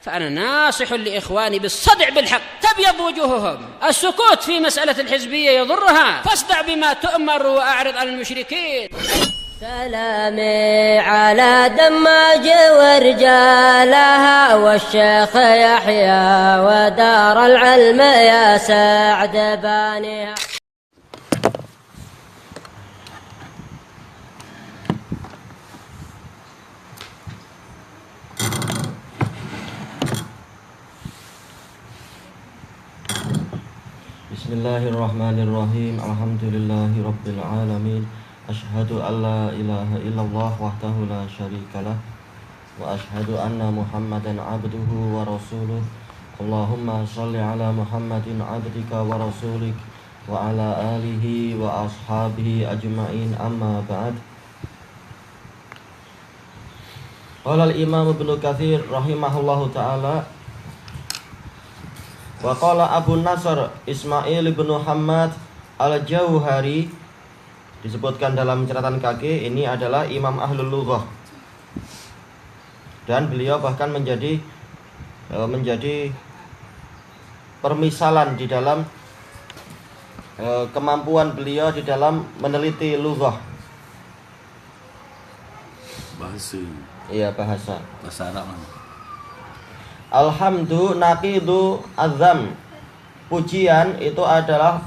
فأنا ناصح لإخواني بالصدع بالحق، تبيض وجوههم. السكوت في مسألة الحزبية يضرها، فاصدع بما تؤمر وأعرض عن المشركين. سلامي على دماج ورجالها والشيخ يحيى ودار العلم يا سعد بانيها. Bismillahirrahmanirrahim. Alhamdulillahi rabbil alamin. Asyhadu an la ilaha illallah wahdahu la syarikalah wa asyhadu anna Muhammadan abduhu wa rasuluh. Allahumma shalli ala Muhammadin abdika wa rasulik wa ala alihi wa ashabihi ajma'in, amma ba'd. Qala al-Imam Ibnu Katsir rahimahullahu ta'ala, wa qala Abu Nasr Ismail bin Muhammad al-Jauhari, disebutkan dalam catatan kaki, ini adalah imam ahlul lughah, dan beliau bahkan menjadi permisalan di dalam kemampuan beliau di dalam meneliti lughah. Bahasa. Iya, bahasa Arab. Alhamdu naqidu azam. Pujian itu adalah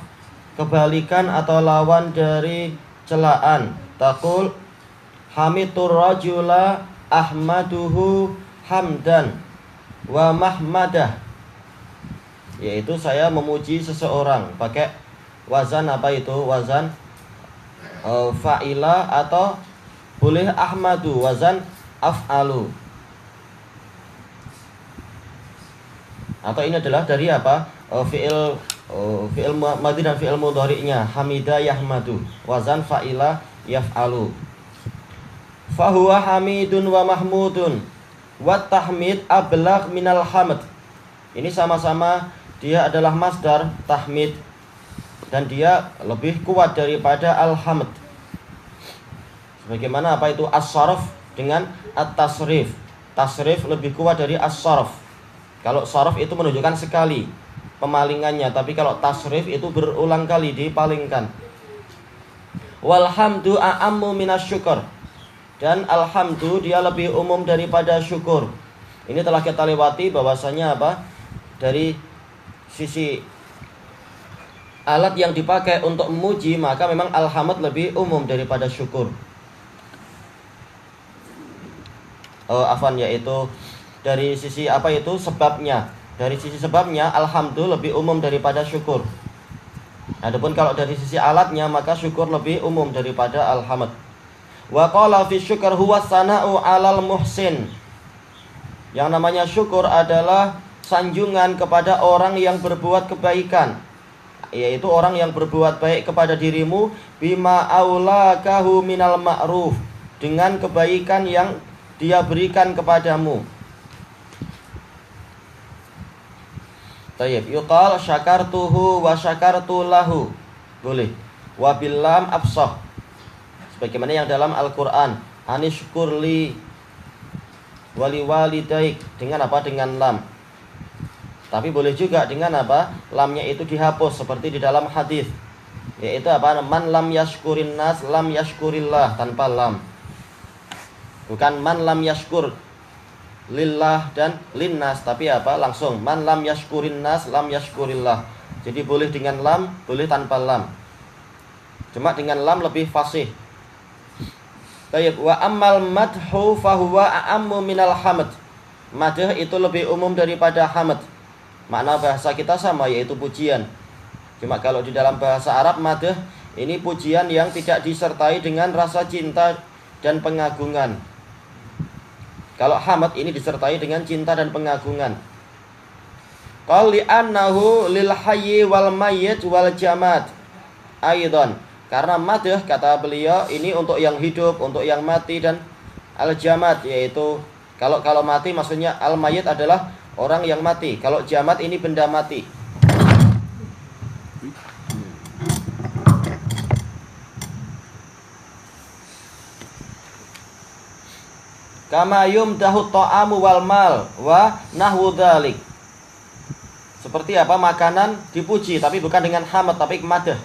kebalikan atau lawan dari celaan. Taqul hamitur rajula ahmaduhu hamdan wa mahmadah, yaitu saya memuji seseorang pakai wazan apa itu? Wazan fa'ila, atau boleh ahmadu wazan af'alu. Atau ini adalah dari apa? Fi'il madhi dan fi'il mudhari'nya. Hamida yahmadu, wazan fa'ila yaf'alu. Fahuwa hamidun wa mahmudun wa tahmid ablagh minal hamd. Ini sama-sama dia adalah masdar tahmid, dan dia lebih kuat daripada alhamd. Sebagaimana apa itu as-sarf dengan at-tasrif. Tasrif lebih kuat dari as-sarf. Kalau sarf itu menunjukkan sekali pemalingannya, tapi kalau tasrif itu berulang kali dipalingkan. Walhamdu a'ammu minasyukur, dan alhamdu dia lebih umum daripada syukur. Ini telah kita lewati bahwasanya apa? Dari sisi alat yang dipakai untuk memuji, maka memang alhamd lebih umum daripada syukur. Yaitu dari sisi apa itu? Sebabnya. Dari sisi sebabnya alhamdu lebih umum daripada syukur. Adapun kalau dari sisi alatnya, maka syukur lebih umum daripada alhamd. Wa qala fi syukr huwa sana'u 'alal muhsin. Yang namanya syukur adalah sanjungan kepada orang yang berbuat kebaikan, yaitu orang yang berbuat baik kepada dirimu, bima aulakahu minal ma'ruf, dengan kebaikan yang dia berikan kepadamu. Tayyib, yuqal syakartuhu wa syakartu lahu, boleh. Wa bil lam afsah, sebagaimana yang dalam Al-Qur'an, anishkurli wali walidaik, dengan apa? Dengan lam. Tapi boleh juga dengan apa? Lamnya itu dihapus, seperti di dalam hadis, yaitu apa? Man lam yashkurin nas lam yashkurillah, tanpa lam. Bukan man lam yashkur lillah dan linnas, tapi apa? Langsung man lam yashkurin nas lam yashkurillah. Jadi boleh dengan lam, boleh tanpa lam. Cuma dengan lam lebih fasih. Baik, wa ammal madhu fahuwa a'ammu minal hamd. Madh itu lebih umum daripada hamd. Makna bahasa kita sama, yaitu pujian. Cuma kalau di dalam bahasa Arab, madh ini pujian yang tidak disertai dengan rasa cinta dan pengagungan. Kalau hamd ini disertai dengan cinta dan pengagungan. Qal li annahu lil hayyi wal mayyit wal jamad aidan. Karena madh, kata beliau, ini untuk yang hidup, untuk yang mati, dan al jamad, yaitu kalau mati maksudnya al mayyit adalah orang yang mati. Kalau jamad ini benda mati. Kama yumdahu ta'amu wal mal wa nahwu dzalik. Seperti apa makanan dipuji tapi bukan dengan hamad tapi madah.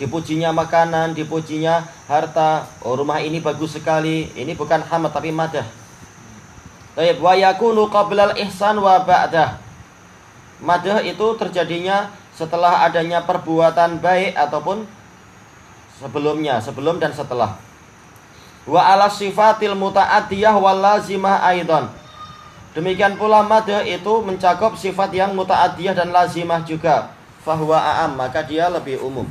Dipujinya makanan, dipujinya harta. Oh, rumah ini bagus sekali. Ini bukan hamad tapi madah. Baik, wa yakunu qablal ihsan wa ba'dah. Madah itu terjadinya setelah adanya perbuatan baik ataupun sebelumnya, sebelum dan setelah. Wa ala sifatil muta'addiyah wal lazimah aidan. Demikian pula madah itu mencakup sifat yang muta'addiyah dan lazimah juga. Fahuwa a'am, maka dia lebih umum.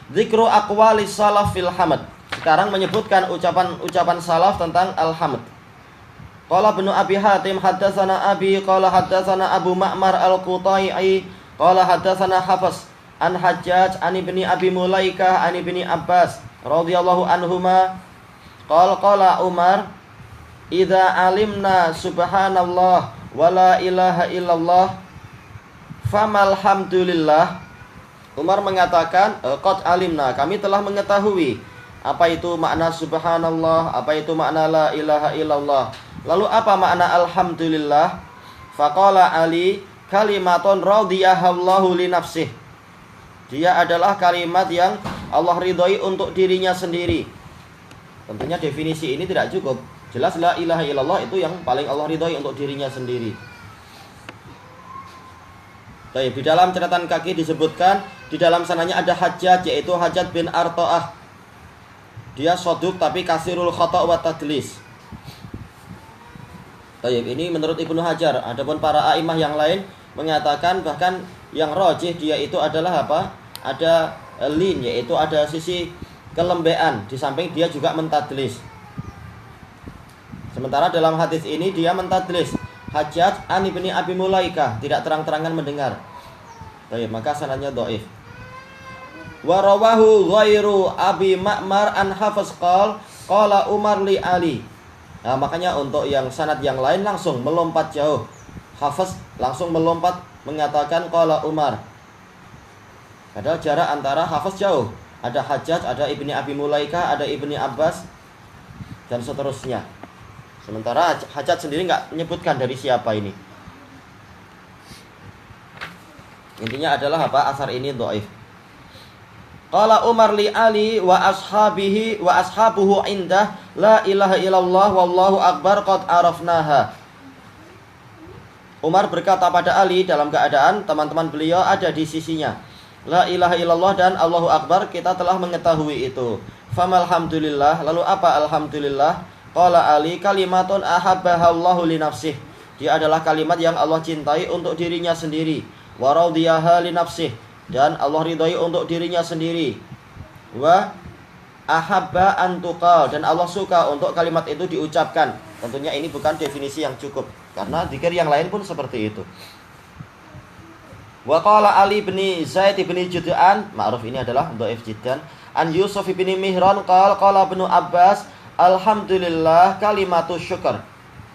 Dzikru aqwalis salaf fil hamd. Sekarang menyebutkan ucapan salaf tentang al-hamd. Qala Ibnu Abi Hatim haddatsana Abi qala haddatsana Abu Ma'mar al-Qutai'i qala haddatsana Hafs an Hajjaj an Ibni Abi Mulaikah an Ibni Abbas radhiyallahu anhuma qala Umar idza alimna subhanallah wa la ilaha illallah famal hamdulillah. Umar mengatakan qad alimna, kami telah mengetahui apa itu makna subhanallah, apa itu makna la ilaha illallah. Lalu apa makna alhamdulillah? Faqala Ali kalimatun radiyahallahu li nafsih. Dia adalah kalimat yang Allah ridhoi untuk dirinya sendiri. Tentunya definisi ini tidak cukup. Jelas la ilaha illallah itu yang paling Allah ridhoi untuk dirinya sendiri. Baik, di dalam catatan kaki disebutkan di dalam sananya ada Hajjaj, yaitu Hajjaj bin Arta'ah. Dia soduk tapi kasirul khata' wa tadlis. Baik, ini menurut Ibnu Hajar. Adapun para a'imah yang lain mengatakan bahkan yang rajih dia itu adalah apa? Ada lin, yaitu ada sisi kelembean, di samping dia juga mentadlis. Sementara dalam hadis ini dia mentadlis. Hajjaj an Ibni Abi Mulaikah, tidak terang-terangan mendengar. Baik, maka sanadnya dhaif. Wa rawahu ghairu Abi Ma'mar an Hafs qala Umar li Ali. Nah, makanya untuk yang sanad yang lain langsung melompat jauh. Hafs langsung melompat mengatakan qala Umar. Padahal jarak antara Hafs jauh. Ada Hajjaj, ada Ibni Abi Mulaikah, ada Ibni Abbas dan seterusnya. Sementara Hajjaj sendiri enggak menyebutkan dari siapa ini. Intinya adalah apa? Asar ini dhaif. Qala Umar li Ali wa ashabihi wa ashabuhu indah la ilaha illallah wallahu akbar qad arafnaha. Umar berkata pada Ali dalam keadaan teman-teman beliau ada di sisinya. La ilaha illallah dan Allahu akbar, kita telah mengetahui itu. Famal hamdulillah, lalu apa alhamdulillah? Qala Ali kalimatun ahabbahallahu li nafsih. Dia adalah kalimat yang Allah cintai untuk dirinya sendiri. Wa radiyaha li nafsih, dan Allah ridhai untuk dirinya sendiri. Wa ahabba an tuqal, dan Allah suka untuk kalimat itu diucapkan. Tentunya ini bukan definisi yang cukup, karena zikir yang lain pun seperti itu. Wa qala Ali bin Zaid bin Jud'an, ma'ruf ini adalah dhaif jiddan. An Yusuf bin Mihran qala Ibnu Abbas alhamdulillah kalimatu syukur.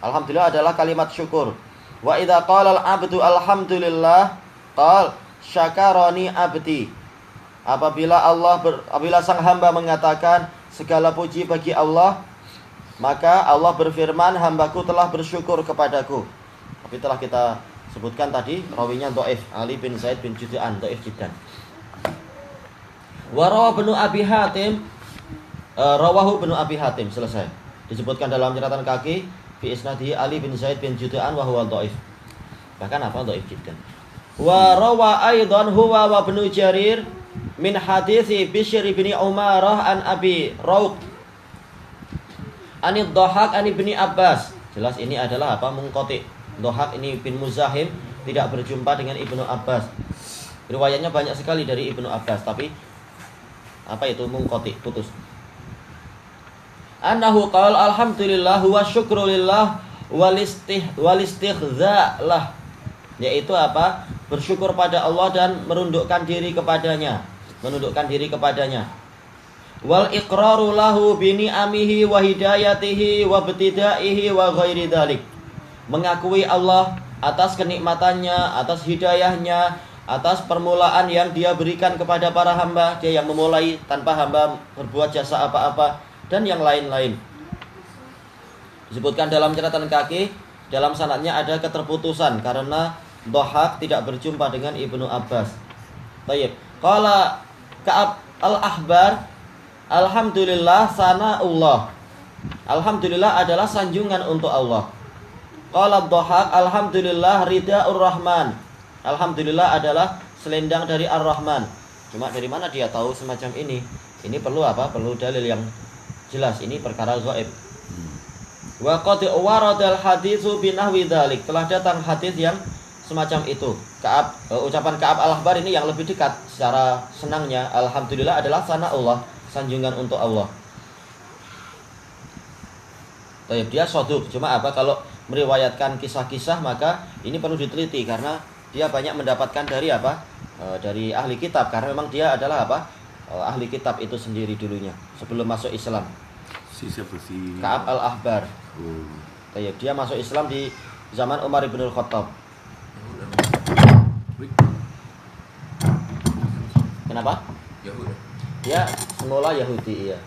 Alhamdulillah adalah kalimat syukur. Wa idza qala al-'abdu alhamdulillah qala syakaroni abdi. Apabila sang hamba mengatakan segala puji bagi Allah, maka Allah berfirman hambaku telah bersyukur kepadaku. Tapi telah kita sebutkan tadi rawinya dhaif, Ali bin Zaid bin Jud'an, dhaif jiddan. Wa rawahu Ibnu Abi Hatim, rawahu Ibnu Abi Hatim, selesai. Disebutkan dalam catatan kaki fi isnadihi Ali bin Zaid bin Jud'an wa huwa dhaif. Bahkan apa dhaif jiddan. Wa rawa aidan huwa wa Ibnu Jarir min hadithi Bishr bin Umarah an Abi Rauq anid Dhahak an Ibni Abbas. Jelas ini adalah apa? Munqati. Dhahak ini bin Muzahim tidak berjumpa dengan Ibnu Abbas. Riwayatnya banyak sekali dari Ibnu Abbas, tapi apa itu munqati, putus. Annahu qala alhamdulillah wa syukrulillah wal istighza lah. Yaitu apa? Bersyukur pada Allah dan menundukkan diri kepadanya. Wal iqraru lahu bi ni'amihi wa hidayatihi wa ibtidaihi wa ghairi dzalik. Mengakui Allah atas kenikmatannya, atas hidayahnya, atas permulaan yang dia berikan kepada para hamba. Dia yang memulai tanpa hamba berbuat jasa apa-apa, dan yang lain-lain. Disebutkan dalam catatan kaki, dalam sanadnya ada keterputusan karena Dhahak tidak berjumpa dengan Ibnu Abbas. Tayyib. Qala Ka'ab al-Ahbar, alhamdulillah sana'ullah. Alhamdulillah adalah sanjungan untuk Allah. Qala Dhahak, alhamdulillah rida'ur rahman. Alhamdulillah adalah selendang dari Ar-Rahman. Cuma dari mana dia tahu semacam ini? Ini perlu apa? Perlu dalil yang jelas. Ini perkara gaib. Wa qad waradal haditsu binahwi dzalik. Telah datang hadis yang semacam itu. Ucapan Ka'ab al-Ahbar ini yang lebih dekat secara senangnya. Alhamdulillah adalah sana'ullah, sanjungan untuk Allah. Tayyib, dia shaduk. Cuma apa? Kalau meriwayatkan kisah-kisah maka ini perlu diteliti karena dia banyak mendapatkan dari apa? Dari ahli kitab karena memang dia adalah apa? Ahli kitab itu sendiri dulunya sebelum masuk Islam. Siapa sih? Ka'ab al-Ahbar. Oh. Tayyib, dia masuk Islam di zaman Umar bin Khattab. Kenapa? Yahudi. Dia semula Yahudi, iya.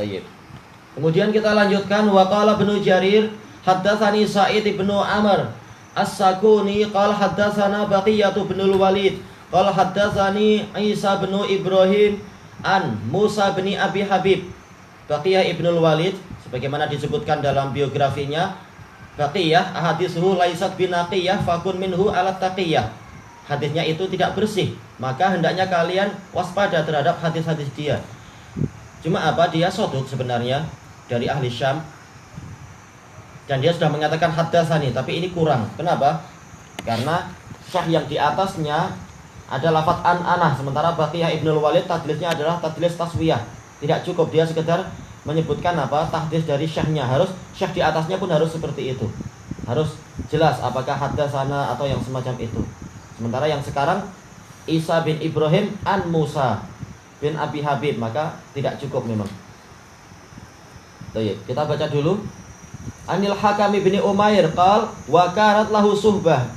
Tayyib. Kemudian kita lanjutkan wa qala Ibnu Jarir haddatsani Sa'id ibnu Amr As-Sakuni qala haddatsana Baqiyah bin Walid qala haddatsani Isa bin Ibrahim an Musa bin Abi Habib. Baqiyah ibn Walid sebagaimana disebutkan dalam biografinya, Baqiyah ahaditsuhu laisat binaqiyah fakun minhu alat taqiyah. Hadisnya itu tidak bersih, maka hendaknya kalian waspada terhadap hadis-hadis dia. Cuma apa? Dia shaduk sebenarnya dari ahli Syam. Dan dia sudah mengatakan haddatsani, tapi ini kurang. Kenapa? Karena syah yang di atasnya ada lafaz an-anah, sementara Baqiyah ibn Walid tadlisnya adalah tadlis taswiyah. Tidak cukup dia sekedar menyebutkan apa tahdits dari syahnya, harus syah di atasnya pun harus seperti itu, harus jelas apakah haddatsana atau yang semacam itu. Sementara yang sekarang Isa bin Ibrahim an Musa bin Abi Habib, maka tidak cukup memang. Baik, kita baca dulu. Anil Hakam bin Umair qal wa kanat lahu suhbah.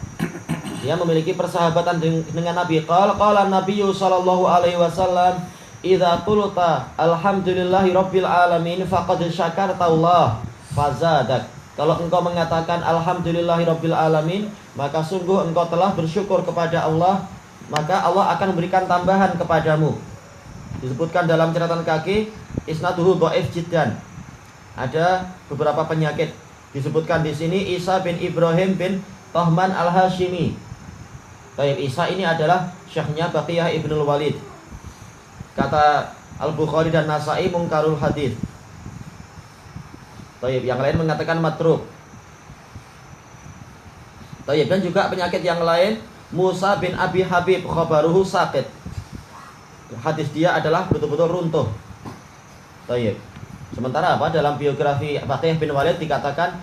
Dia memiliki persahabatan dengan Nabi. Qala Nabi sallallahu alaihi wasallam, idza qulta alhamdulillahi rabbil alamin faqad syakarta Allah fazadak. Kalau engkau mengatakan alhamdulillahi rabbil alamin, maka sungguh engkau telah bersyukur kepada Allah, maka Allah akan memberikan tambahan kepadamu. Disebutkan dalam catatan kaki isnaduhu dhaif jiddan. Ada beberapa penyakit. Disebutkan di sini Isa bin Ibrahim bin Tahman al-Hashimi. Baik, Isa ini adalah syekhnya Baqiyah ibnul Walid. Kata Al-Bukhari dan Nasai mungkarul hadis. Tayyib, yang lain mengatakan matruk. Tayyib, dan juga penyakit yang lain Musa bin Abi Habib khabaruhu saqit. Hadis dia adalah betul-betul runtuh. Tayyib. Sementara apa? Dalam biografi Baqiyah bin Walid dikatakan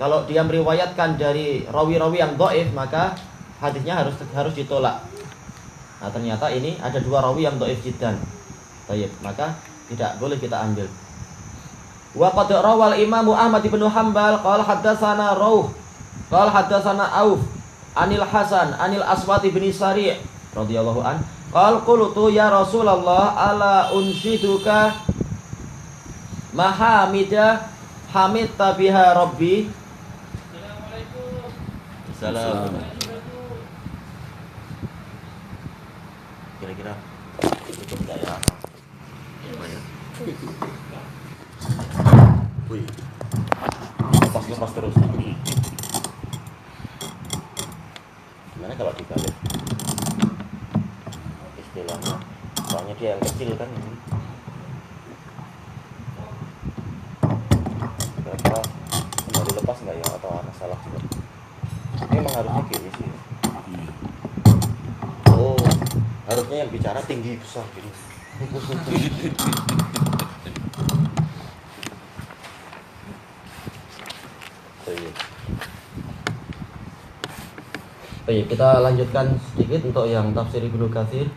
kalau dia meriwayatkan dari rawi-rawi yang dhaif maka hadisnya harus ditolak. Nah, ternyata ini ada dua rawi yang dhaif jiddan. Baik, maka tidak boleh kita ambil. Wa qad rawal Imam Ahmad bin Hanbal qala haddatsana Rauh qala haddatsana Auf Anil Hasan Anil Aswad bin Sari' radhiyallahu an qala qultu ya Rasulullah ala unshiduka mahamida hamidta biha rabbi. Assalamualaikum. Kira-kira cukup enggak ya? Wih, lepas terus. Gimana kalau dibalik? Istilahnya, soalnya dia yang kecil kan ini. Kira-kira kembali lepas nggak ya atau ada salah juga? Ini memang harusnya gini sih. Oh, harusnya yang bicara tinggi besar gini. Baik, kita lanjutkan sedikit untuk yang tafsir Ibnu Katsir.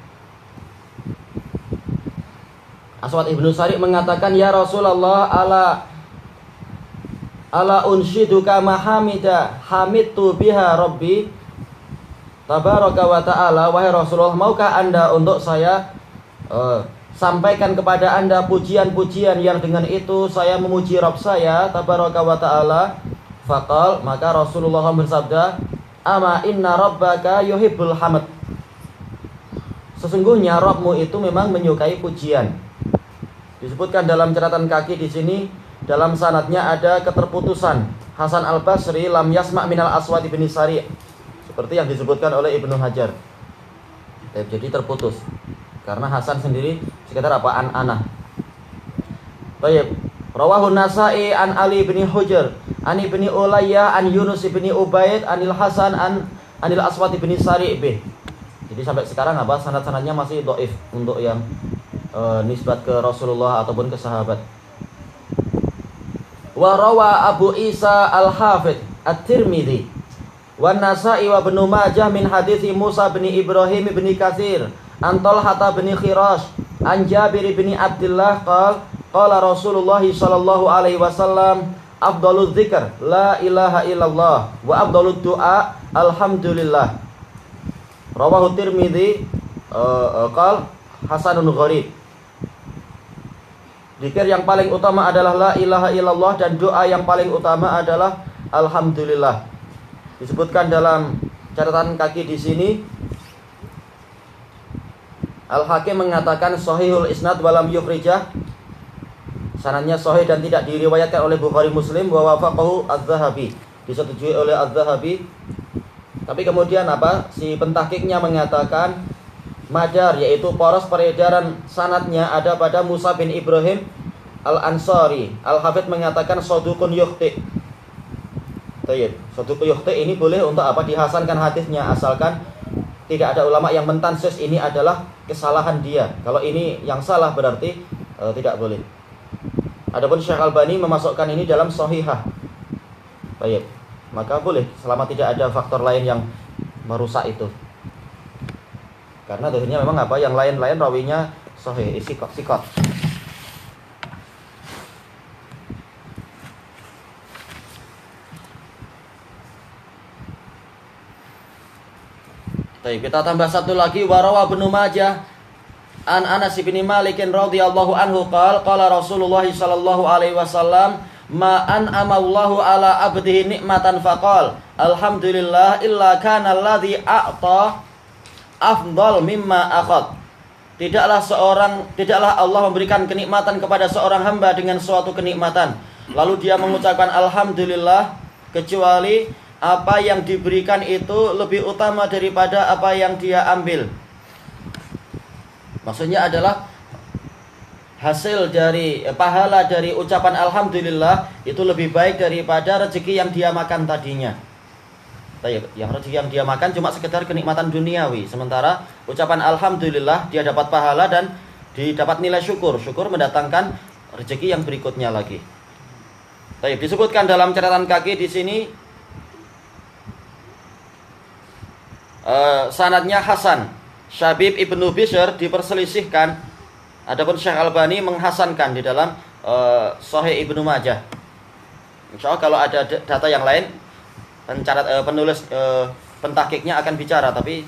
Aswad Ibnu Sari mengatakan, ya Rasulullah, ala unshiduka mahamida hamidtu biha rabbi tabaraka wa ta'ala. Wahai Rasulullah, maukah anda untuk saya sampaikan kepada anda pujian-pujian yang dengan itu saya memuji Rabb saya tabaraka wa ta'ala. Faqal, maka Rasulullah bersabda, ama inna rabbaka yuhibbul hamd. Sesungguhnya Rabbmu itu memang menyukai pujian. Disebutkan dalam catatan kaki di sini, dalam sanadnya ada keterputusan. Hasan al-Basri lam yasma' minal Aswad bin Sari', seperti yang disebutkan oleh Ibnu Hajar. Jadi terputus karena Hasan sendiri sekitar apa? An-anah. Baik. Rawahu Nasa'i an Ali bin Hujr, an Ibni Ulayyah, an Yunus bin Ubaid, anil Hasan, anil Aswad bin Sari' bih. Jadi sampai sekarang apa? Sanad-sanadnya masih dhaif untuk yang nisbat ke Rasulullah ataupun ke sahabat. Wa rawa Abu Isa al-Hafidh at-Tirmidzi wa Nasa'i wa Ibnu Majah min hadithi Musa bin Ibrahim bin Katsir an Talhah bin Khirash an Jabir bin Abdullah qala Rasulullah sallallahu alaihi wasallam afdaluz dzikr la ilaha illallah wa afdalud du'a alhamdulillah. Rawahu Tirmidzi qala hasanun gharib. Zikir yang paling utama adalah la ilaha illallah dan doa yang paling utama adalah alhamdulillah. Disebutkan dalam catatan kaki di sini, Al-Hakim mengatakan sahihul isnad walam yukhrijah. Sanadnya sahih dan tidak diriwayatkan oleh Bukhari Muslim, wa wafaqahu Az-Zahabi. Disetujui oleh Az-Zahabi. Tapi kemudian apa? Si pentahqiqnya mengatakan madar, yaitu poros peredaran sanadnya ada pada Musa bin Ibrahim Al-Ansari. Al-Hafidh mengatakan sodukun yukhti. Sodukun yukhti ini boleh untuk apa? Dihasankan hadisnya, asalkan tidak ada ulama yang mentansis ini adalah kesalahan dia. Kalau ini yang salah berarti tidak boleh. Adapun Syekh Albani memasukkan ini dalam sahihah. Baik, maka boleh selama tidak ada faktor lain yang merusak itu. Karena dohirnya memang apa? Yang lain-lain rawinya sahih, sikot. Baik, kita tambah satu lagi. Warawa Ibnu Majah an Anas bin Malik radhiyallahu anhu qala Rasulullah sallallahu alaihi wasallam ma an'ama Allahu ala abdihi nikmatan faqal alhamdulillah illa kana alladhi a'ta afdal mimma akhad. Tidaklah Allah memberikan kenikmatan kepada seorang hamba dengan suatu kenikmatan lalu dia mengucapkan alhamdulillah, kecuali apa yang diberikan itu lebih utama daripada apa yang dia ambil. Maksudnya adalah hasil dari pahala dari ucapan alhamdulillah itu lebih baik daripada rezeki yang dia makan tadinya. Yang rezeki yang dia makan cuma sekedar kenikmatan duniawi, sementara ucapan alhamdulillah dia dapat pahala dan didapat nilai syukur. Syukur mendatangkan rezeki yang berikutnya lagi. Disebutkan dalam catatan kaki di sini sanadnya Hasan. Syabib Ibnu Bishr diperselisihkan. Adapun Syekh Albani menghasankan di dalam Sahih Ibnu Majah. Insyaallah kalau ada data yang lain penulis pentahqiqnya akan bicara, tapi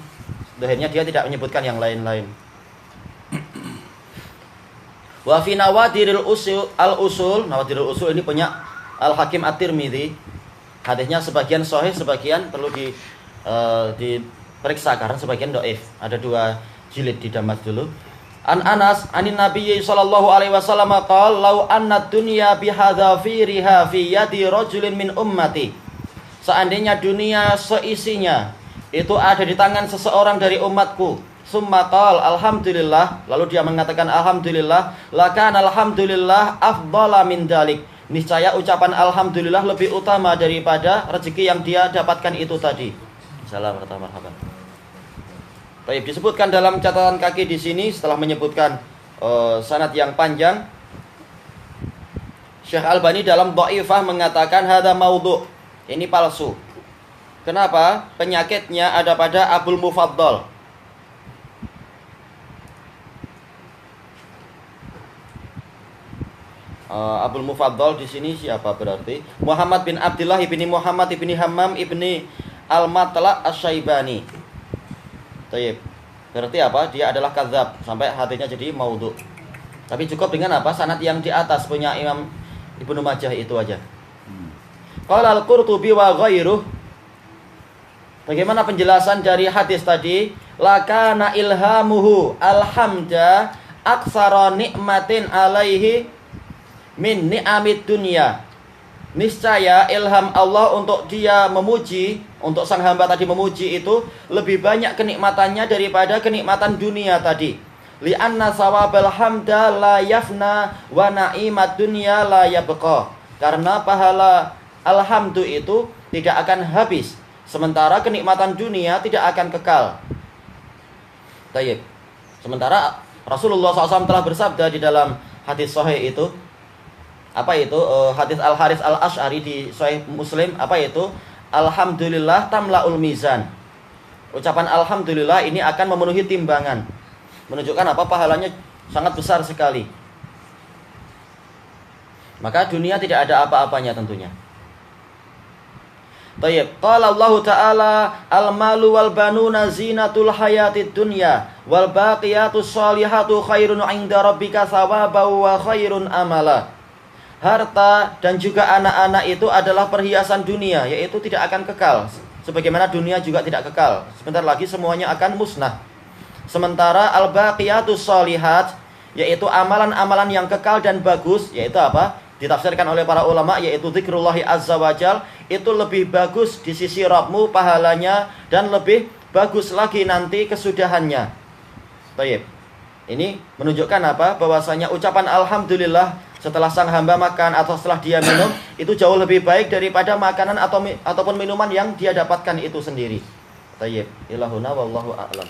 dohirnya dia tidak menyebutkan yang lain-lain. Wa fi Nawadirul Usul, Nawadirul Usul ini punya Al-Hakim At-Tirmidzi. Hadisnya sebagian sahih, sebagian perlu diperiksa karena sebagian dhaif. Ada 2 jilid di Damas dulu. An Anas anin Nabi sallallahu alaihi wasallam qala law anna dunya bihadza firiha fi yadi rajulin min ummati. Seandainya dunia seisinya itu ada di tangan seseorang dari umatku, summa qala alhamdulillah, lalu dia mengatakan alhamdulillah, lakana alhamdulillah afdhala min dalik. Niscaya ucapan alhamdulillah lebih utama daripada rezeki yang dia dapatkan itu tadi. Salam pertama marhaban. Baik, disebutkan dalam catatan kaki di sini setelah menyebutkan sanad yang panjang, Syekh Albani dalam Dhaifah mengatakan hadza maudhu'. Ini palsu. Kenapa? Penyakitnya ada pada Abul Mufaddal. Abul Mufaddal di sini siapa berarti? Muhammad bin Abdullah ibni Muhammad ibni Hammam ibni Al-Matla' Asy-Syaibani. Baik. berarti apa? Dia adalah kadzab sampai hadisnya jadi maudhu. Tapi cukup dengan apa? Sanad yang di atas punya Imam Ibnu Majah itu aja. Qala al-Qurtubi wa ghairuh. Bagaimana penjelasan dari hadis tadi? Lakana ilhamuhu alhamda aksara nikmatin alaihi min ni'amid dunya. Niscaya ilham Allah untuk dia memuji, untuk sang hamba tadi memuji itu lebih banyak kenikmatannya daripada kenikmatan dunia tadi. Li'anna sawabal hamda la yafna wa na'imat dunya la yabqa. Karena pahala alhamdu itu tidak akan habis, sementara kenikmatan dunia tidak akan kekal. Tayyib. Sementara Rasulullah SAW telah bersabda di dalam hadis sahih itu, apa itu? Hadis Al-Haris Al-Asy'ari di Sahih Muslim, apa itu? Alhamdulillah tamla'ul mizan. Ucapan alhamdulillah ini akan memenuhi timbangan. Menunjukkan apa? Pahalanya sangat besar sekali. Maka dunia tidak ada apa-apanya tentunya. Tayyib. Qala Allah Ta'ala al-malu wal banuna zinatul hayatid dunya wal baqiyatus shalihatu khairun 'inda rabbika thawaban wa khairun amala. Harta dan juga anak-anak itu adalah perhiasan dunia, yaitu tidak akan kekal. Sebagaimana dunia juga tidak kekal. Sebentar lagi semuanya akan musnah. Sementara al-baqiyatus shalihat, yaitu amalan-amalan yang kekal dan bagus, yaitu apa? Ditafsirkan oleh para ulama, yaitu zikrullahi azza wajal, itu lebih bagus di sisi Rabbmu pahalanya dan lebih bagus lagi nanti kesudahannya. Baik. Ini menunjukkan apa? Bahwasanya ucapan alhamdulillah setelah sang hamba makan atau setelah dia minum itu jauh lebih baik daripada makanan ataupun minuman yang dia dapatkan itu sendiri. Tayyib. Ilahuna wallahu a'lam.